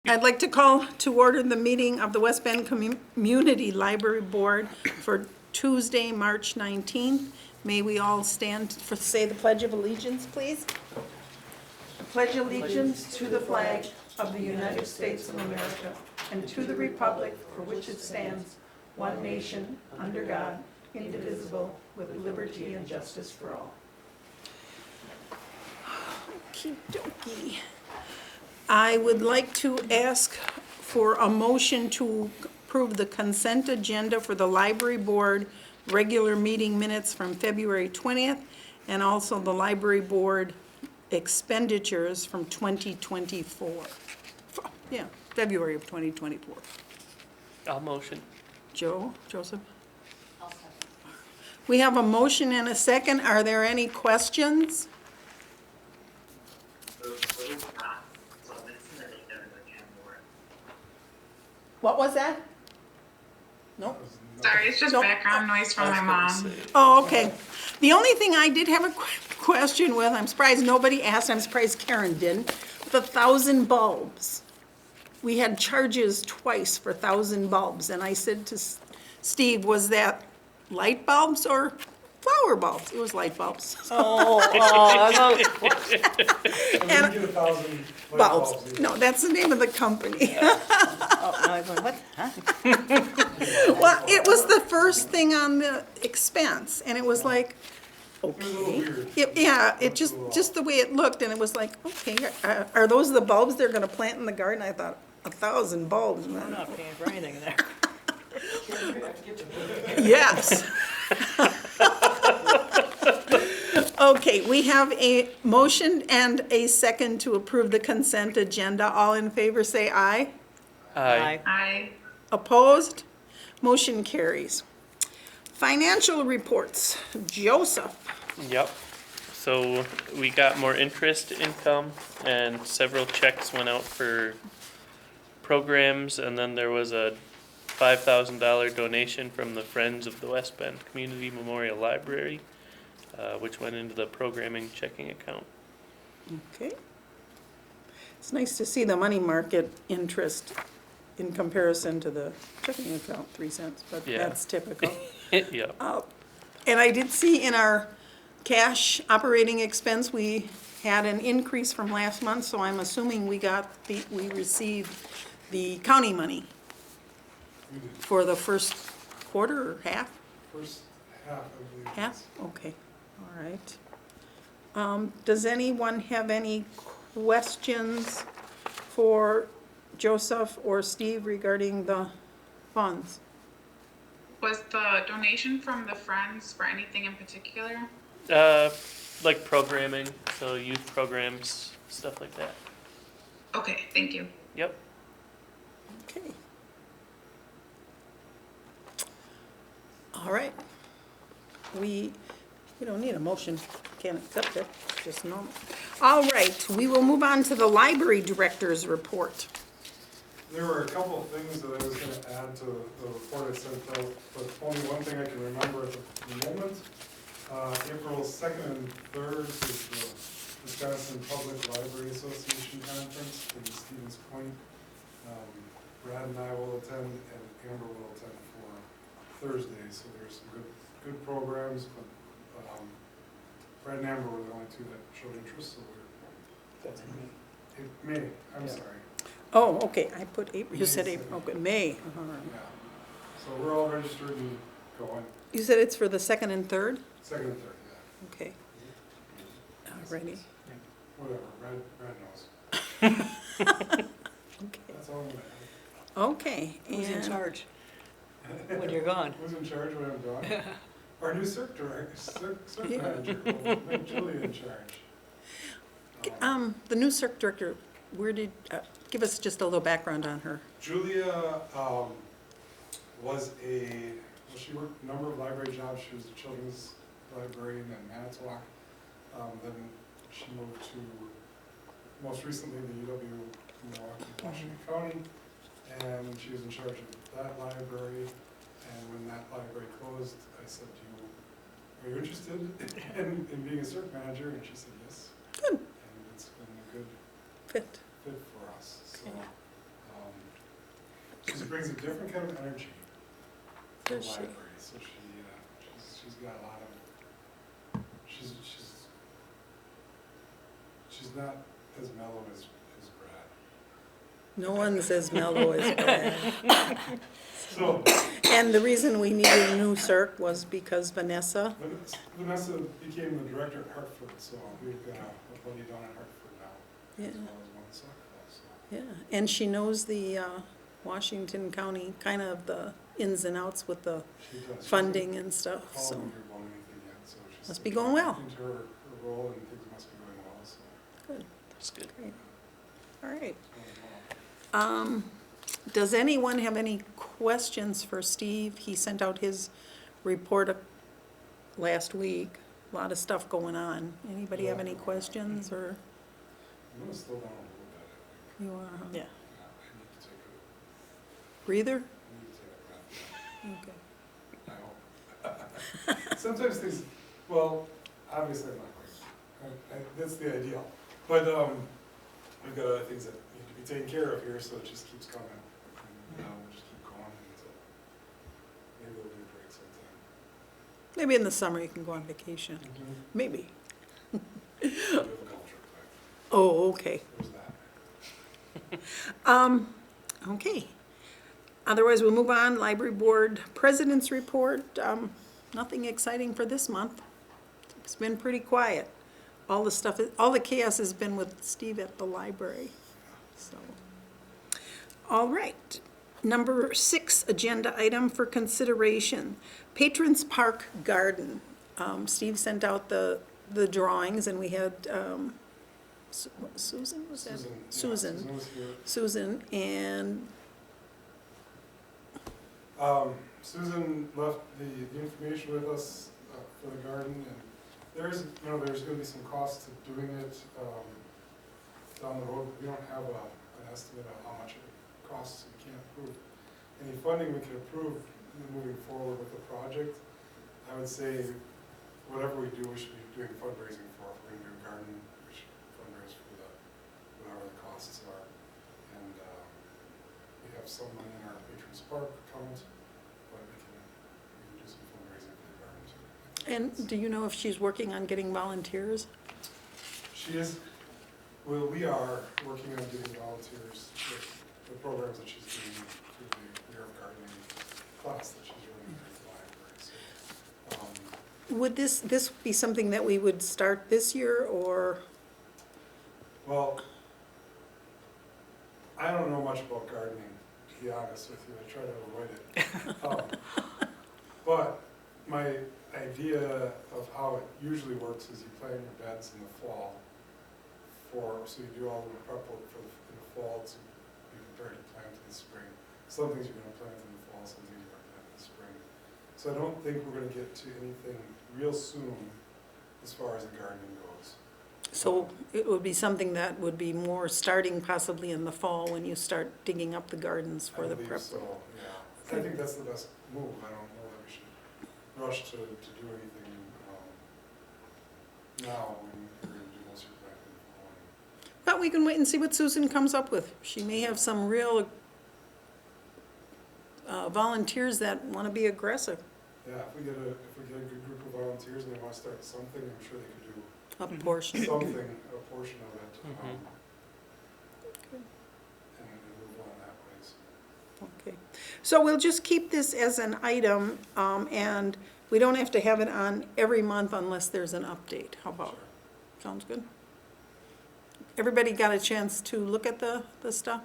I'd like to call to order the meeting of the West Bend Community Library Board for Tuesday, March 19th. May we all stand for, say the Pledge of Allegiance, please. I pledge allegiance to the flag of the United States of America and to the republic for which it stands, one nation, under God, indivisible, with liberty and justice for all. Okie dokie. I would like to ask for a motion to approve the consent agenda for the library board regular meeting minutes from February 20th and also the library board expenditures from 2024. Yeah, February of 2024. I'll motion. Joseph? I'll second. We have a motion and a second. Are there any questions? What was that? Nope. Sorry, it's just Nope. background noise from my mom. Oh, okay. The only thing I did have a question with, I'm surprised nobody asked, I'm surprised Karen didn't, the 1,000 bulbs. We had charges twice for 1,000 bulbs, and I said to Steve, was that light bulbs or flower bulbs? It was light bulbs. And we get 1,000 light Bulbs. No, that's the name of the company. Oh, no, I'm going, what? Huh? Well, it was the first thing on the expense, and it was like, It was a little okay. weird. Yeah, it just the way it looked, and it was like, okay, are those the bulbs they're gonna plant in the garden? I thought, 1,000 bulbs, I'm man. not paying for anything there. Yes. Okay, we have a motion and a second to approve the consent agenda. All in favor, say aye. Aye. I Opposed? Motion carries. Financial reports. Joseph. Yep. So we got more interest income and several checks went out for programs, and then there was a $5,000 donation from the Friends of the West Bend Community Memorial Library, which went into the programming checking account. Okay. It's nice to see the money market interest in comparison to the checking account, 3 cents, but Yeah. that's typical. Yep. And I did see in our cash operating expense, we had an increase from last month, so I'm assuming we received the county money We did for the first quarter or half? first half, I believe. Half? Okay, all right. Does anyone have any questions for Joseph or Steve regarding the funds? was the donation from the Friends for anything in particular? Like programming, so youth programs, stuff like that. Okay, thank you. Yep. Okay. All right. We don't need a motion, can't accept it, just normal. All right, we will move on to the library director's report. There were a couple of things that I was gonna add to the report I sent out, but only one thing I can remember at the moment. April 2nd and 3rd is the Wisconsin Public Library Association Conference in Stevens Point. Brad and I will attend, and Amber will attend for Thursday, so there's some good programs, but Brad and Amber were the only two that showed interest, so That's May, I'm sorry. Oh, okay, I put April, you said April, okay, May. All right. Yeah, so we're all registered and going, You said it's for the 2nd and 3rd? 2nd and 3rd, yeah. Okay. All righty. Whatever, Brad knows. Okay. That's all I'm gonna add. Okay. Who's in and- charge when you're gone? Who's in charge when I'm gone? Our new circ manager, we'll make Julia in charge. The new circ director, give us just a little background on her. Julia she worked a number of library jobs. She was a children's librarian in Manitowoc. Then she moved to, most recently, the UW Milwaukee, Washington County, and she was in charge of that library. And when that library closed, I said, are you interested in being a circ manager? And she said yes. Good. And it's been a good Fit. fit for us. So, brings a different kind of energy to the Does she? library. So she's got a lot of, she's not as mellow as Brad. No one's as mellow as Brad. So And the reason we needed a new circ was because Vanessa, Vanessa became the director at Hartford, so we've got a buddy down at Hartford now, Yeah. as well as one at Saukville, so. yeah, and she knows the Washington County, kind of the ins and outs with the She does. funding and stuff, She hasn't so. called me about anything yet, so she's. Must still be going well. getting into her role, and things must be going well, so. Good, That's good. great. All right. it's going well. Does anyone have any questions for Steve? He sent out his report last week. A lot of stuff going on. Anybody have any questions or I'm gonna slow down a little bit, I think. you are, huh? Yeah. Yeah, I need to take a, Breather? I need to take a breath, Okay. I hope. Sometimes things, well, obviously I'm not going, that's the ideal. But, we've got other things that need to be taken care of here, so it just keeps coming. And, we'll just keep going until, maybe there'll be a break sometime. Maybe in the summer you can go on vacation. Maybe. We have a golf trip planned. Oh, okay. There's that. Okay. Otherwise, we'll move on. Library Board President's Report. Nothing exciting for this month. It's been pretty quiet. All the stuff, all the chaos has been with Steve at the library, so. All right. Number 6, agenda item for consideration. Patrons Park Garden. Steve sent out the drawings and we had, Susan, was that? Susan, yeah, Susan was here. Susan, and Susan left the information with us for the garden, and there's going to be some cost to doing it down the road. We don't have an estimate of how much it costs, so we can't approve any funding we can approve moving forward with the project. I would say whatever we do, we should be doing fundraising for. If we're going to do a garden, we should fundraise for whatever the costs are. And we have some money in our Patrons Park account, but we can do some fundraising for the garden too. And do you know if she's working on getting volunteers? She is, well, we are working on getting volunteers with the programs that she's doing through the Year of Gardening class that she's running at the library. So, Would this be something that we would start this year, or? well, I don't know much about gardening, to be honest with you. I try to avoid it. But my idea of how it usually works is you plant your beds in the fall so you do all the prep work in the fall to be prepared to plant in the spring. Some things you're going to plant in the fall, some things you're going to plant in the spring. So I don't think we're going to get to anything real soon as far as the gardening goes. So it would be something that would be more starting possibly in the fall when you start digging up the gardens for I the believe prep. so, yeah. I think that's the best move. I don't know that we should rush to do anything now when we're going to do most of your planting in the fall. But we can wait and see what Susan comes up with. She may have some real volunteers that want to be aggressive, Yeah, if we get a good group of volunteers and they want to start something, I'm sure they could do a portion. something, a portion of it. Mhm. And move on that way, so. Okay, so we'll just keep this as an item, and we don't have to have it on every month unless there's an update. How about, Sure. sounds good? Everybody got a chance to look at the stuff?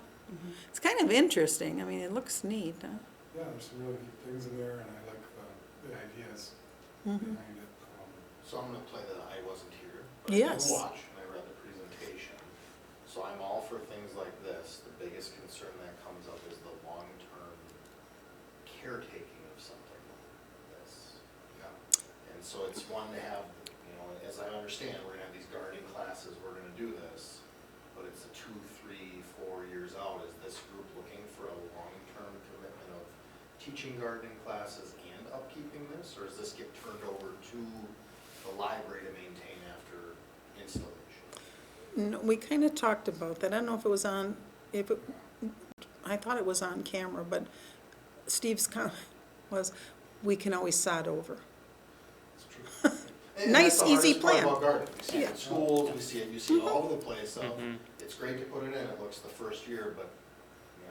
It's kind of interesting, I mean, it looks neat, huh? Yeah, there's some really neat things in there and I like the ideas Mhm. behind it. So I'm gonna play that I wasn't here, but I Yes. did watch and I read the presentation. So I'm all for things like this. The biggest concern that comes up is the long-term caretaking of something like this. Yeah. And so it's one to have, as I understand, we're gonna have these gardening classes, we're gonna do this, but it's a 2, 3, 4 years out. Is this group looking for a long-term commitment of teaching gardening classes and upkeeping this, or does this get turned over to the library to maintain after installation? No, we kind of talked about that, I don't know if it was on, I I thought it was on camera, but Steve's comment was, we can always sod over. It's true. And Nice, that's the easy hardest part plan. about gardening. We see it Yeah. in schools, we see it all over the place, so Mhm. it's great to put it in, it looks the first year, but,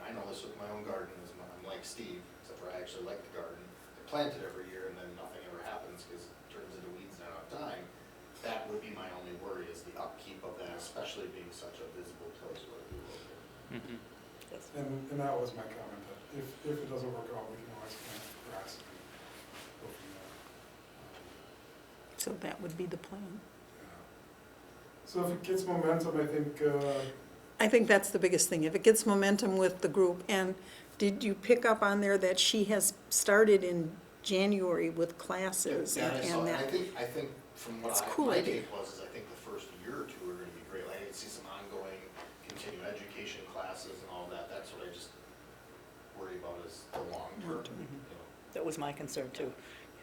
I know this with my own garden, I'm like Steve, except for I actually like the garden. I plant it every year and then nothing ever happens because it turns into weeds in enough time. That would be my only worry, is the upkeep of that, especially being such a visible place where we live. Mhm. Yes. And that was my comment, that if it doesn't work out, we can always plant grass and go from there. So that would be the plan. Yeah. So if it gets momentum, I think that's the biggest thing, if it gets momentum with the group. And did you pick up on there that she has started in January with classes Yeah, I saw and it. that? I think from what It's a cool my idea. take was, is I think the first year or two are gonna be great. I didn't see some ongoing continuing education classes and all that. That's what I just worry about, is the long term, you know. That was my concern too.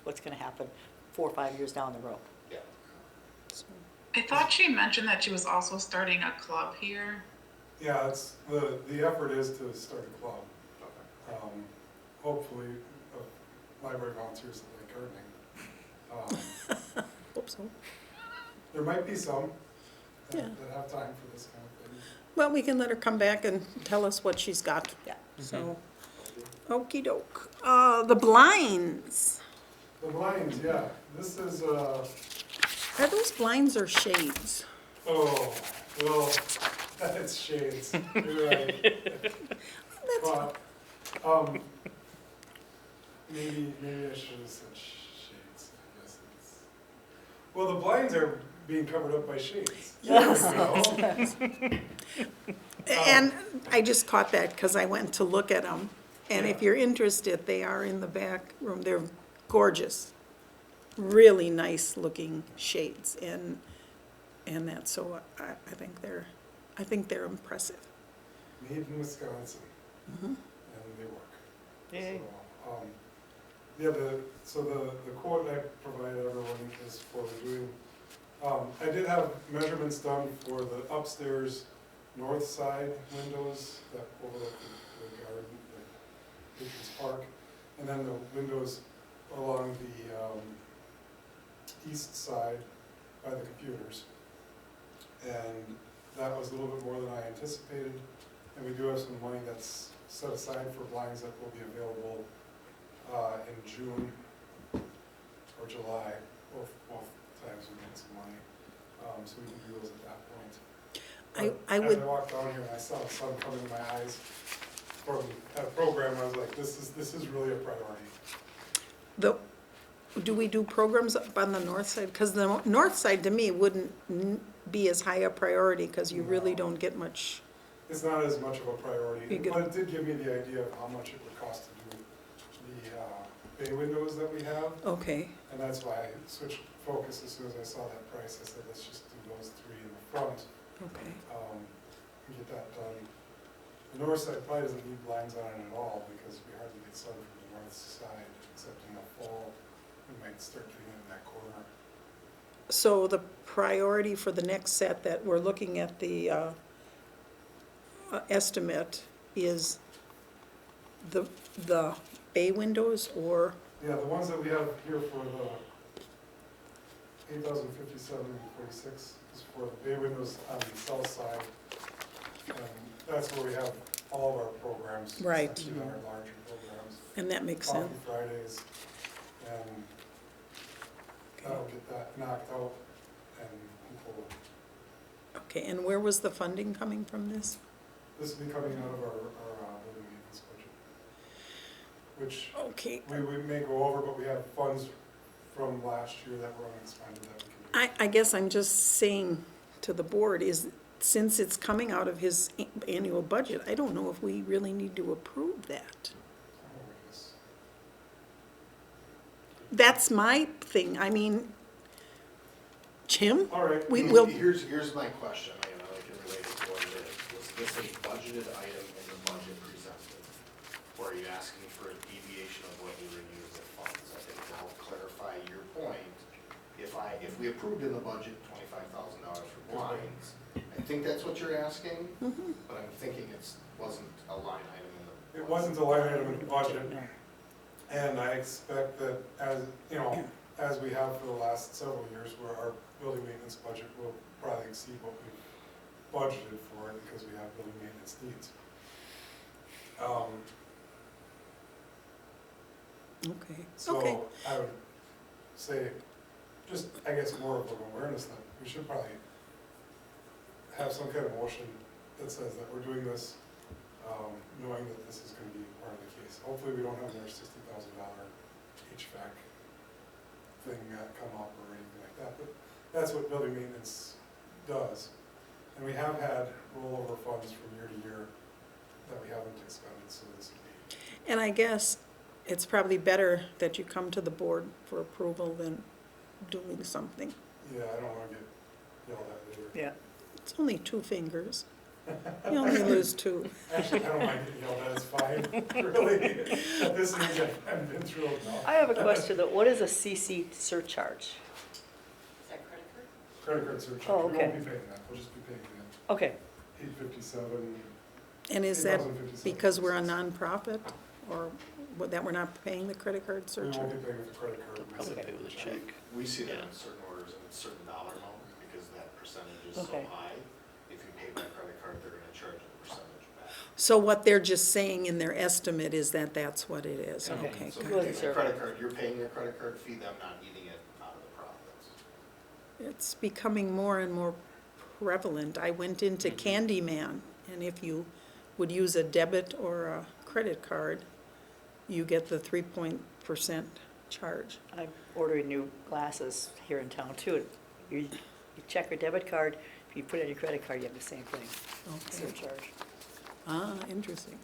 What's gonna happen 4 or 5 years down the road? Yeah. So, I thought she mentioned that she was also starting a club here. yeah, it's, the effort is to start a club. Okay. Hopefully, library volunteers that like gardening. Hope so. There might be some Yeah. that have time for this kind of thing. Well, we can let her come back and tell us what she's got. Yeah. So, okey doke. The blinds, The blinds, yeah, this is, are those blinds or shades? oh, well, it's shades, you're right. But, maybe I should have said shades, I guess it's, well, the blinds are being covered up by shades. There we go. And I just caught that because I went to look at them. And if Yeah. you're interested, they are in the back room. They're gorgeous, really nice looking shades and that, so I think they're impressive. Made in Wisconsin, Mhm. and they work. Yay. So, yeah, the quote I provided everyone is for doing, I did have measurements done for the upstairs north side windows that overlook the garden, the Patrons Park, and then the windows along the east side by the computers. And that was a little bit more than I anticipated, and we do have some money that's set aside for blinds that will be available in June or July, both times we get some money, so we can do those at that point. I But would, As I walked down here and I saw the sun coming in my eyes from that program, I was like, this is really a priority. do we do programs up on the north side? Because the north side to me wouldn't be as high a priority because you really No. don't get much. It's not as much of a priority, You get- but it did give me the idea of how much it would cost to do the bay windows that we have. Okay, And that's why I switched focus as soon as I saw that price. I said, let's just do those three in the front, okay. and get that done. The north side probably doesn't need blinds on it at all because we hardly get sun from the north side, except in the fall. We might start getting it in that corner. So the priority for the next set that we're looking at the estimate is the bay windows or, Yeah, the ones that we have here for the 8,057 and 46 is for the bay windows on the south side. And that's where we have all of our programs. Right. Essentially our larger programs. and that makes Coffee sense. Fridays, and that'll get that knocked out, and people, Okay, and where was the funding coming from this? this will be coming out of our building maintenance budget, which Okay, we may go over, but we have funds from last year that were unexpended that we can. I guess I'm just saying to the board is, since it's coming out of his annual budget, I don't know if we really need to approve that. Oh, yes. That's my thing, I mean, Jim? All right. We will, Here's my question, I can relate it to what it is. Was this a budgeted item in the budget presented? Or are you asking for a deviation of what we were using the funds? I think to help clarify your point, if we approved in the budget $25,000 for blinds, I think that's what you're asking, Mhm. but I'm thinking it wasn't a line item in the. It wasn't a line item in the budget, No. and I expect that as, you know, as we have for the last several years, where our building maintenance budget will probably exceed what we budgeted for because we have building maintenance needs. Okay, okay. So I would say, just, I guess, more of an awareness that we should probably have some kind of motion that says that we're doing this, knowing that this is gonna be part of the case. Hopefully, we don't have another $60,000 HVAC thing come up or anything like that, but that's what building maintenance does. And we have had rollover funds from year to year that we haven't expended, so this would be. And I guess it's probably better that you come to the board for approval than doing something. Yeah, I don't wanna get yelled at later. Yeah. It's only 2 fingers. You only lose 2. Actually, I don't mind getting yelled at, it's fine, really. At this age, I've been through it now. I have a question though, what is a CC surcharge? Credit card surcharge, Oh, we won't okay. be paying that, we'll just be paying the Okay, $857. And is that $8,057. because we're a nonprofit, or that we're not paying the credit card We won't surcharge? be paying with the credit card. Probably pay with a check. We see that Yeah. in certain orders and a certain dollar amount, because that percentage is so Okay. high. If you pay by credit card, they're gonna charge you a percentage back. So what they're just saying in their estimate is that that's what it is, Okay. okay. So if got you it. Wasn't pay sure. by credit card, you're paying your credit card fee, them not eating it out of the profits. It's becoming more and more prevalent. I went into Candyman, and if you would use a debit or a credit card, you get the 3% charge. I'm ordering new glasses here in town too. You check your debit card, if you put it on your credit card, you have the same thing, Okay. surcharge. Ah, interesting.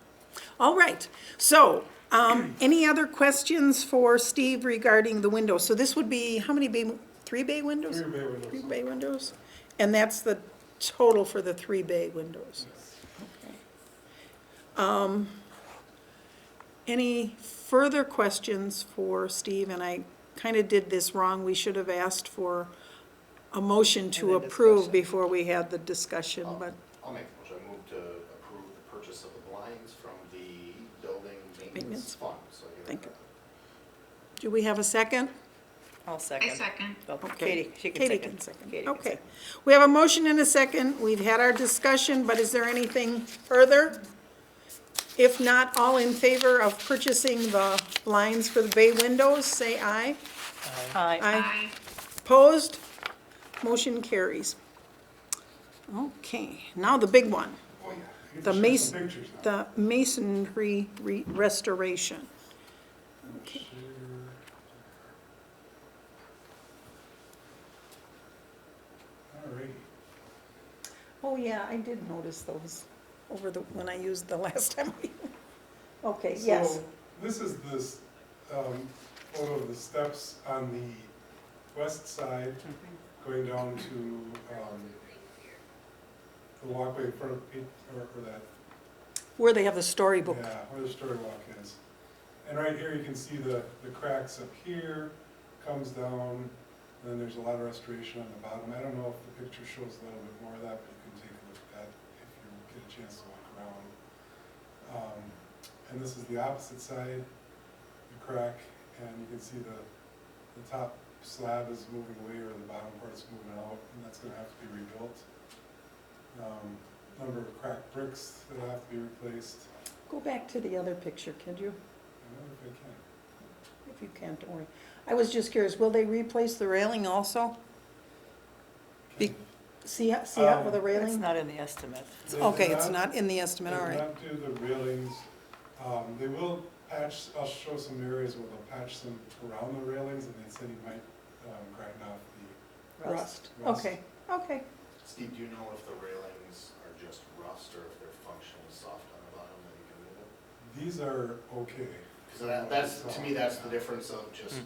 All right, so, any other questions for Steve regarding the windows? So this would be, how many bay, 3 bay windows? 3 bay windows. 3 bay windows? And that's the total for the 3 bay windows? Yes. Okay. Any further questions for Steve? And I kind of did this wrong. We should have asked for a motion to And then approve discussion. before we had the discussion, but, I'll make a motion, I move to approve the purchase of the blinds from the building Maintenance. maintenance fund, so I get it Thank you. covered. do we have a second? I'll I second. second. Oh, Okay. Katie, she can Katie second. can second. Katie can Okay. second. We have a motion and a second. We've had our discussion, but is there anything further? If not, all in favor of purchasing the blinds for the bay windows, say aye. Aye. Aye. Opposed? Motion carries. Okay, now the big one, Oh, yeah. I get the to share some mason, pictures now. the masonry restoration. Share. Alrighty. Oh, yeah, I did notice those over the, when I used the last time. Okay, yes. So this is this photo of the steps on the west side going down to the walkway in front of, or that, Where they have the storybook. yeah, where the story walk is. And right here you can see the cracks up here, comes down, and then there's a lot of restoration on the bottom. I don't know if the picture shows a little bit more of that, but you can take a look at that if you get a chance to walk around. And this is the opposite side, the crack, and you can see the top slab is moving away or the bottom part's moving out, and that's gonna have to be rebuilt. Number of cracked bricks that have to be replaced. Go back to the other picture, could you? I wonder if I can. If you can't, don't worry. I was just curious, will they replace the railing also? Be- See how with the It's railing? not in the estimate. They did Okay, it's not in the They estimate, all did right. not do the railings. They will patch, I'll show some areas where they'll patch some around the railings, and they said he might grind off the Rust. rust. Okay, okay. Steve, do you know if the railings are just rust or if they're functionally soft on the bottom that you can move it? These are okay. Because that's, to me, that's the difference of just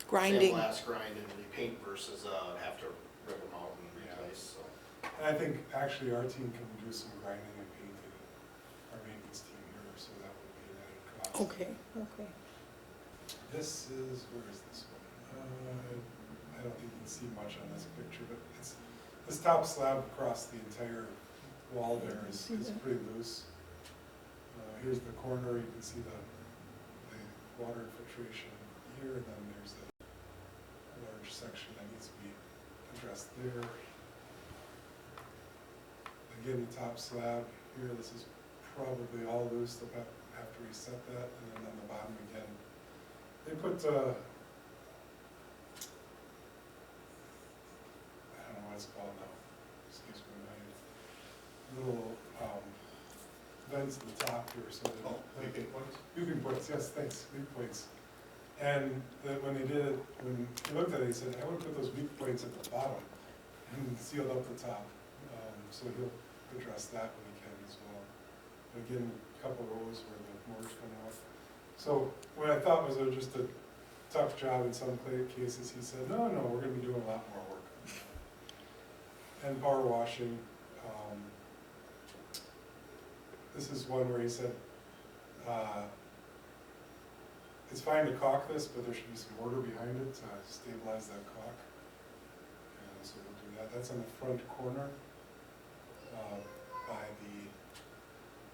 Grinding. sandblast, grind and repaint versus have to rip them out and replace, so. And I think actually our team can do some grinding and painting, our maintenance team here, so that would be an added cost. Okay, okay. This is, where is this one? I don't think you can see much on this picture, but it's, the This top slab across the entire wall there is pretty loose. Here's the corner, you can see the water infiltration here, and then there's a large section that needs to be addressed there. Again, the top slab here, this is probably all loose, they'll have to reset that, and then on the bottom again. They put, I don't know what it's called now, excuse me, little vents at the top here, so that. Weeping points? Weeping points, yes, thanks, weak points. And that when they did it, when he looked at it, he said, I would put those weak points at the bottom and sealed up the top. So he'll address that when he can as well. But again, a couple rows where the mortar's coming off. So what I thought was just a tough job in some cases. He said, no, we're gonna be doing a lot more work. And power washing. This is one where he said, it's fine to caulk this, but there should be some mortar behind it to stabilize that caulk. And so we'll do that. That's on the front corner by the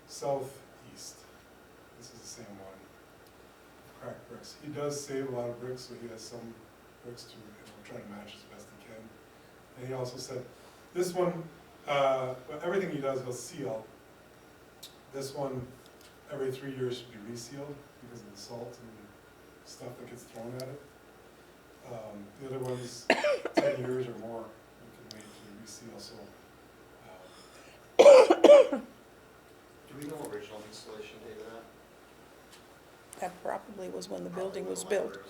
southeast. This is the same one. Cracked bricks. He does save a lot of bricks, so he has some bricks to try to match as best he can. And he also said, this one, everything he does, he'll seal. This one, every 3 years should be resealed because of the salt and stuff that gets thrown at it. The other ones, 10 years or more, you can wait to reseal. So, Do we know original installation date of that? That probably was when the building was Probably when built.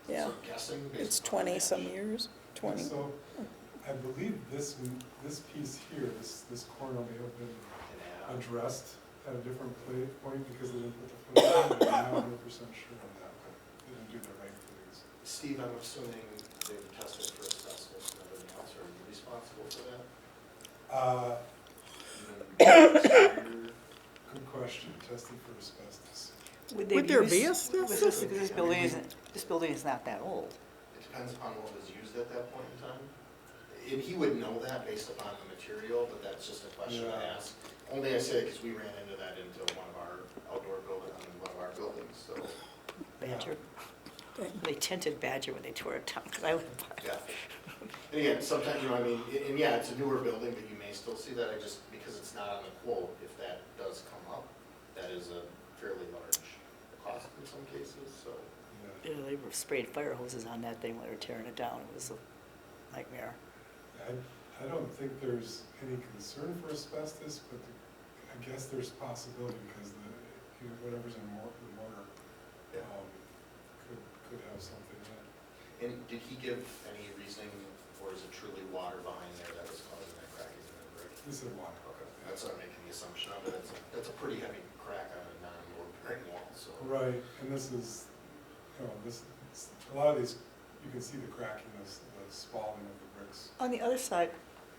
the library was built. Yeah. So I'm guessing based It's upon 20-some match. years, 20. So, I believe this piece here, this corner may have been And add. addressed at a different point because they didn't put the foot in. I'm not 100% sure on that, but they didn't do the right things. Steve, I'm assuming they've tested for asbestos and everything else. Are you responsible for that? Even Good question, testing for asbestos. Would they Would there be use- asbestos? Because this building is not that old. It depends upon what was used at that point in time. And he would know that based upon the material, but that's just a question I Yeah. ask. Only I say because we ran into that into one of our outdoor buildings, so, Badger. Okay. They tinted Badger when they tore it down, because I lived by it. yeah. And again, sometimes, you know, I mean, and yeah, it's a newer building, but you may still see that. I just, because it's not on the quote, if that does come up, that is a fairly large cost in some cases, so. Yeah. Yeah, they were spraying fire hoses on that thing when they were tearing it down. It was a nightmare. I don't think there's any concern for asbestos, but I guess there's possibility because whatever's in the mortar Yeah. could have something in it. And did he give any reasoning, or is it truly water behind there that was causing that cracking in the brick? He said water. Okay, that's what I'm making the assumption of, but that's a pretty heavy crack on a non-load bearing wall, so. Right, and this is, a lot of these, you can see the cracking, the spalling of the bricks. On the other side,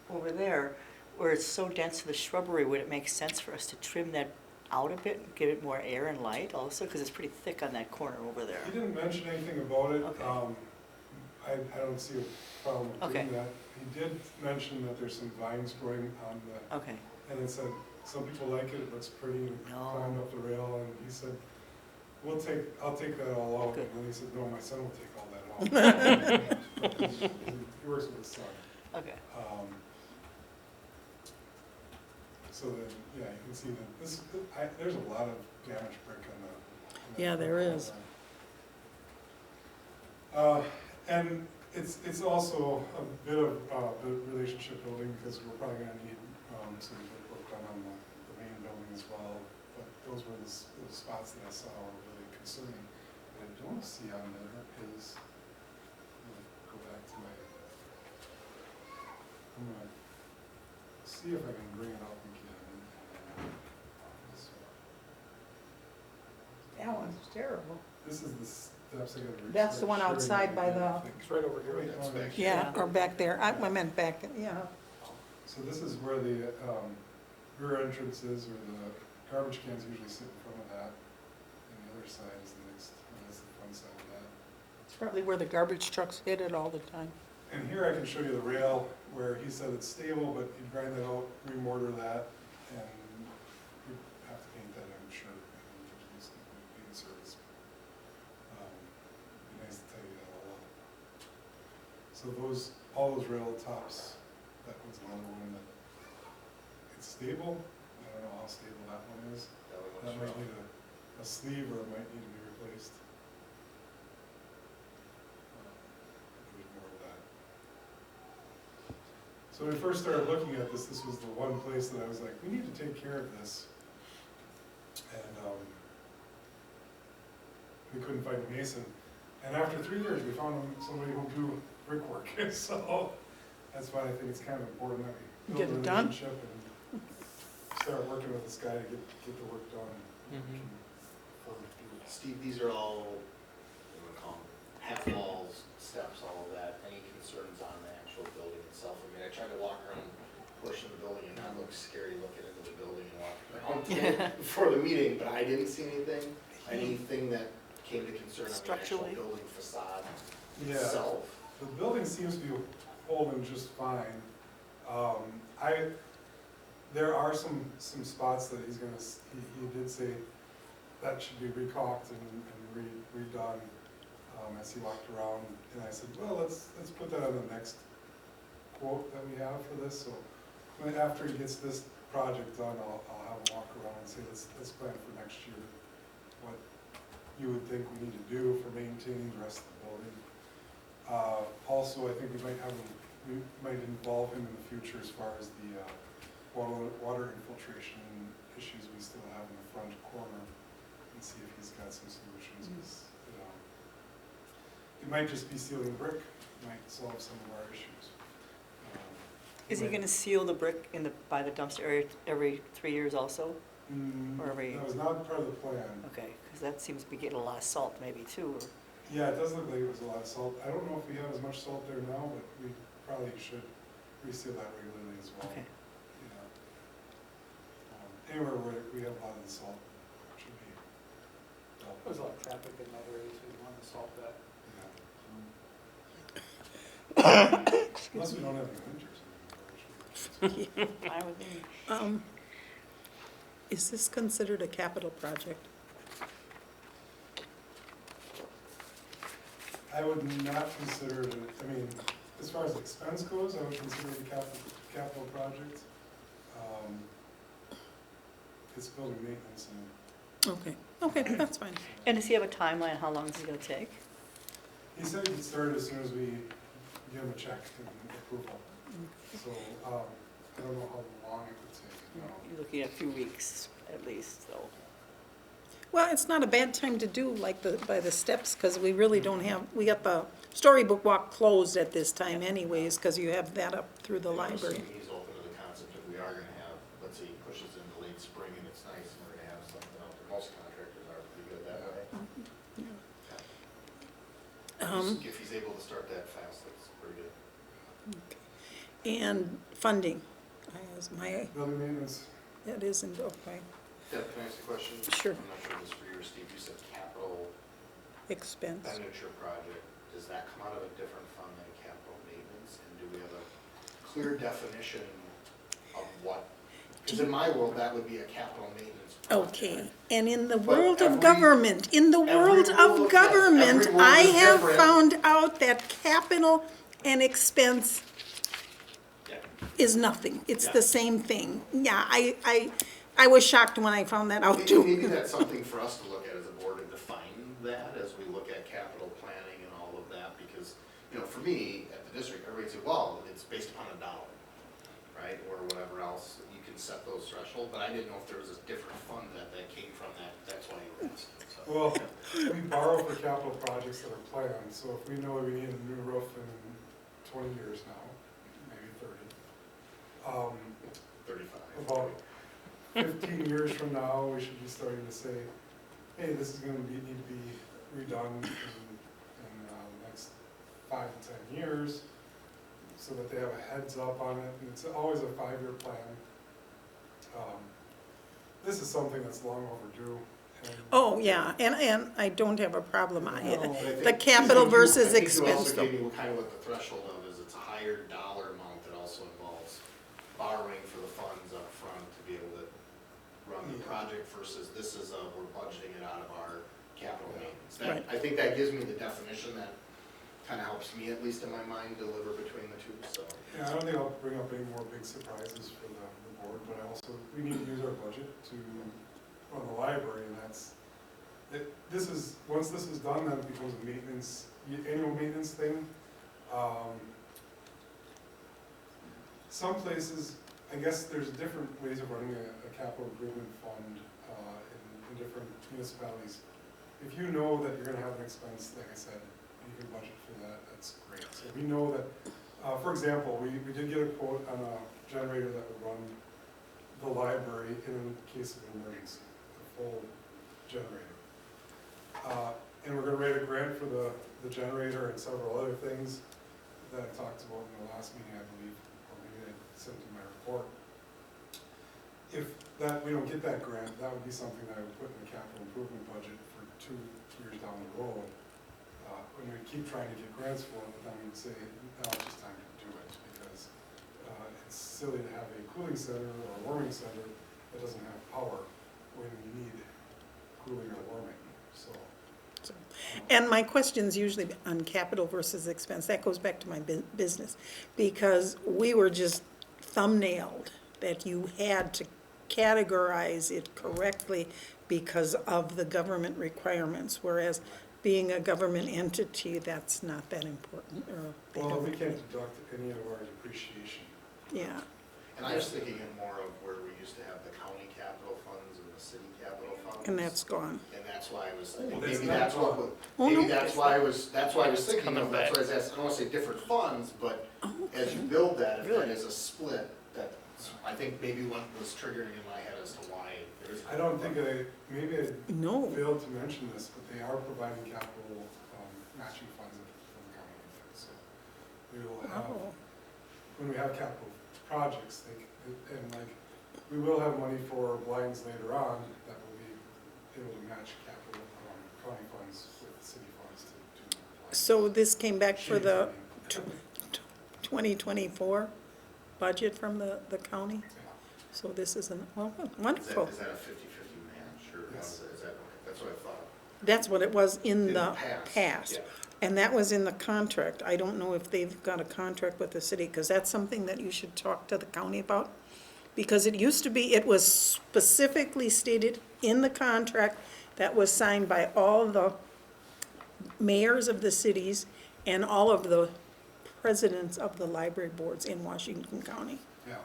over there, where it's so dense to the shrubbery, would it make sense for us to trim that out a bit and give it more air and light also? Because it's pretty thick on that corner over there. He didn't mention anything about it. Okay. I don't see a problem with doing Okay. that. He did mention that there's some vines growing on the, Okay. and it said, some people like it looks pretty, and No. climbed up the rail, and he said, I'll take that all out. Good. And he said, no, my son will take all that out. He works with his son. Okay. So then, yeah, you can see that there's a lot of damaged brick on the. Yeah, there is. And it's also a bit of relationship building because we're probably gonna need some work done on the main building as well. But those were the spots that I saw were really concerning. What I don't see on there is, I'm gonna go back to I'm gonna see if I can bring it up again. That one's terrible. This is the steps I gotta. That's the one start outside by showing you, I the- think. It's right over here. That's back here. Yeah, or back there. I meant back, yeah. So this is where the rear entrance is, or the garbage cans usually sit in front of that. And the other side is the next, that's the front side of that. It's probably where the garbage trucks hit it all the time. And here I can show you the rail where he said it's stable, but he'd grind that out, remortar that, and we'd have to paint that, I'm sure, and introduce the paint service. It'd be nice to tidy that all up. So those, all those rail tops, that was another one that, it's stable. I don't know how stable that one is. That might need a sleeve or it might need to be replaced. There's more of that. So when we first started looking at this, this was the one place that I was like, we need to take care of this. And we couldn't find a mason. And after 3 years, we found somebody who'll do brickwork. So that's why I think it's kind of important that we Get build it a done. relationship and start working with this guy to get the work done. Steve, these are all, what do we call them, half walls, steps, all of that. Any concerns on the actual building itself? I mean, I tried to walk around, pushing the building, and that looked scary looking into the building and walking around today before the meeting, but I didn't see anything that came to concern on the actual Structurally? building facade Yeah, itself. the building seems to be holding just fine. There are some spots that he's gonna, he did say that should be recaulked and redone, as he walked around. And I said, well, let's put that on the next quote that we have for this. So after he gets this project done, I'll have him walk around and say, let's plan for next year what you would think we need to do for maintaining the rest of the building. Also, I think we might involve him in the future as far as the water infiltration issues we still have in the front corner, and see if he's got some solutions. 'Cause, it might just be sealing brick, might solve some of our issues. Is he might- gonna seal the brick by the dumpster area every 3 years also? or every- That was not part of the plan. Okay, because that seems to be getting a lot of salt maybe too, or Yeah, it does look like it was a lot of salt. I don't know if we have as much salt there now, but we probably should reseal that regularly as well. okay. Anywhere where we have a lot of the salt should be. There's a lot of traffic in that area, so you want to solve that. Unless we don't have any winters. I would think. Is this considered a capital project? I would not consider it, I mean, as far as expense goes, I would consider it a capital project. It's building maintenance and. Okay, that's fine. And does he have a timeline, how long is it gonna take? He said he could start as soon as we give him a check and approval. So, I don't know how long it would take, no. You're looking at a few weeks at least, so. Well, it's not a bad time to do like by the steps, because we really don't have, we got the storybook walk closed at this time anyways, because you have that up through the And I'm library. assuming he's open to the concept if we are gonna have, let's say he pushes into late spring and it's nice and we're gonna have something out there. Most contractors are pretty good that way. If he's able to start that fast, that's pretty good. And funding, my, Building maintenance, that isn't, okay, Deb, can I ask a question? Sure. I'm not sure if this is for you or Steve. You said capital expense. expenditure project. Does that come out of a different fund than capital maintenance? And do we have a clear definition of what? Because in my world, that would be a capital maintenance project. Okay, and in the But world of every- government, in the every world world- of yes, government, every world I is have different. found out that capital and expense Yeah. is nothing. It's Yeah. the same thing. Yeah, I was shocked when I found that out Maybe too. that's something for us to look at as a board and define that as we look at capital planning and all of that, because, for me, at the district, everybody said, well, it's based upon a dollar, right, or whatever else, you can set those thresholds, but I didn't know if there was a different fund that came from that, that's why you were asking, so. well, we borrow for capital projects that are planned, so if we know we need a new roof in 20 years now, maybe 30. 35. About 15 years from now, we should be starting to say, hey, this is gonna need to be redone in the next 5 to 10 years, so that they have a heads up on it, and it's always a 5-year plan. This is something that's long overdue. and- Oh, yeah, and I don't have a problem on No, it. But I think- The capital I think versus you expense also though. gave me kind of what the threshold of is higher dollar amount that also involves borrowing for the funds up front to be able to run the project versus this is we're budgeting it out of our capital maintenance. Right. I think that gives me the definition that kind of helps me, at least in my mind, deliver between the two, so. Yeah, I don't think I'll bring up any more big surprises for the board, but I also, we need to use our budget to run the library, and this is, once this is done, then it becomes a maintenance, annual maintenance thing. Some places, I guess there's different ways of running a capital improvement fund in different municipalities. If you know that you're gonna have an expense, like I said, you can budget for that, that's great. So we know that, for example, we did get a quote on a generator that would run the library in case of an emergency, the full generator. And we're gonna write a grant for the generator and several other things that I talked about in the last meeting, I believe, or maybe I sent in my report. If we don't get that grant, that would be something that I would put in the capital improvement budget for 2 years down the road. When we keep trying to get grants for it, but then we'd say, now it's just time to do it, because it's silly to have a cooling center or a warming center that doesn't have power when you need cooling or warming, so. And my question's usually on capital versus expense. That goes back to my business, because we were just thumbnailed that you had to categorize it correctly because of the government requirements, whereas being a government entity, that's not that important, or they Well, don't. we can't deduct any of our depreciation. Yeah, And I was thinking it more of where we used to have the county capital funds and the city capital funds. and that's gone. And that's why I was Oh, thinking, that's maybe not that's what, gone. Oh, maybe no. that's why I was thinking coming of, that's back. why I was asking, I don't wanna say different funds, but Oh, as you build that, if that Really? is a split, that, I think maybe what was triggering in my head as to why there's. I don't think maybe I no, failed to mention this, but they are providing capital matching funds from the county, so we will have, oh, when we have capital projects, and like, we will have money for blinds later on that will be able to match capital, county funds with city funds to do. blinds. so this came back for the Shades, I mean. 2024 budget from the county? Yeah. So this is well, Is wonderful. that a 50-50 match, or Yes. is that, okay, that's what I thought. That's what it was in In the past, past. yeah. And that was in the contract. I don't know if they've got a contract with the city, because that's something that you should talk to the county about. Because it used to be, it was specifically stated in the contract that was signed by all the mayors of the cities and all of the presidents of the library boards in Washington County. Yeah,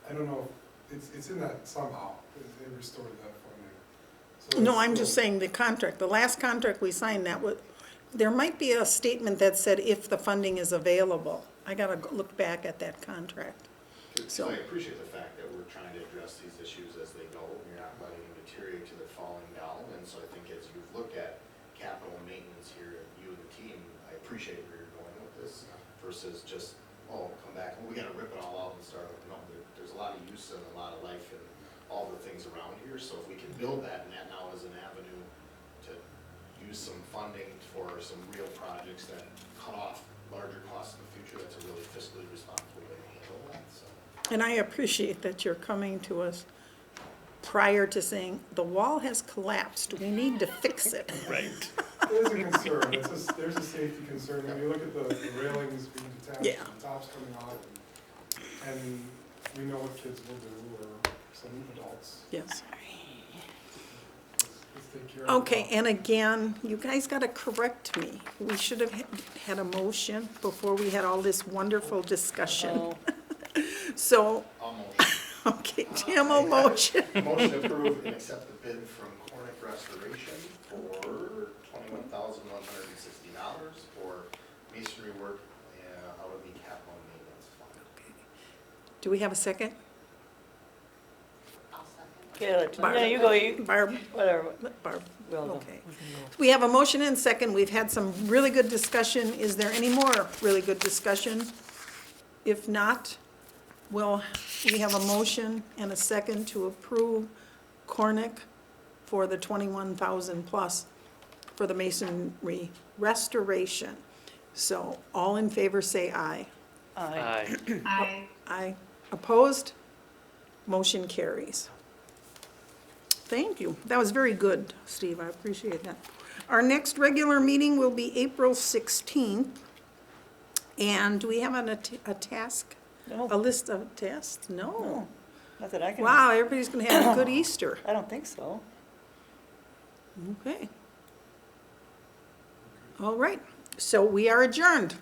I don't know, it's in that somehow, they restored that funding. So No, it's I'm just still- saying the contract, the last contract we signed, that was, there might be a statement that said if the funding is available. I gotta look back at that contract. So I appreciate the fact that we're trying to address these issues as they go, and you're not letting them deteriorate to the falling down, and so I think as you've looked at capital maintenance here, you and the team, I appreciate where you're going with this, versus just, come back, we gotta rip it all out and start over. No, there's a lot of use and a lot of life in all the things around here, so if we can build that, and that now is an avenue to use some funding for some real projects that cut off larger costs in the future, that's a really fiscally responsible way to handle that, so. And I appreciate that you're coming to us prior to saying, the wall has collapsed, we need to fix it. Right. There's a concern, there's a safety concern, when you look at the railings being detached, Yeah. and the tops coming off, and we know what kids will do, or some adults. Yes. Let's take care of it. Okay, and again, you guys gotta correct me. We should have had a motion before we had all this wonderful discussion. Oh, So, Almost. okay, Tim, a motion. Motion to approve and accept the bid from Cornick Restoration for $21,160 for masonry work out of the capital maintenance fund. Do we have a second? yeah, Barb. yeah, you go, Barb, whatever. Barb, Well, no. okay. We have a motion and second. We've had some really good discussion. Is there any more really good discussion? If not, we have a motion and a second to approve Cornick for the 21,000 plus for the masonry restoration. So all in favor say aye. Aye. Aye. Opposed? Motion carries. Thank you. That was very good, Steve. I appreciate that. Our next regular meeting will be April 16th. And do we have a task, a No, list of tasks? No. no, not that I can. Wow, everybody's gonna have a good Easter. I don't think so. Okay. All right, so we are adjourned.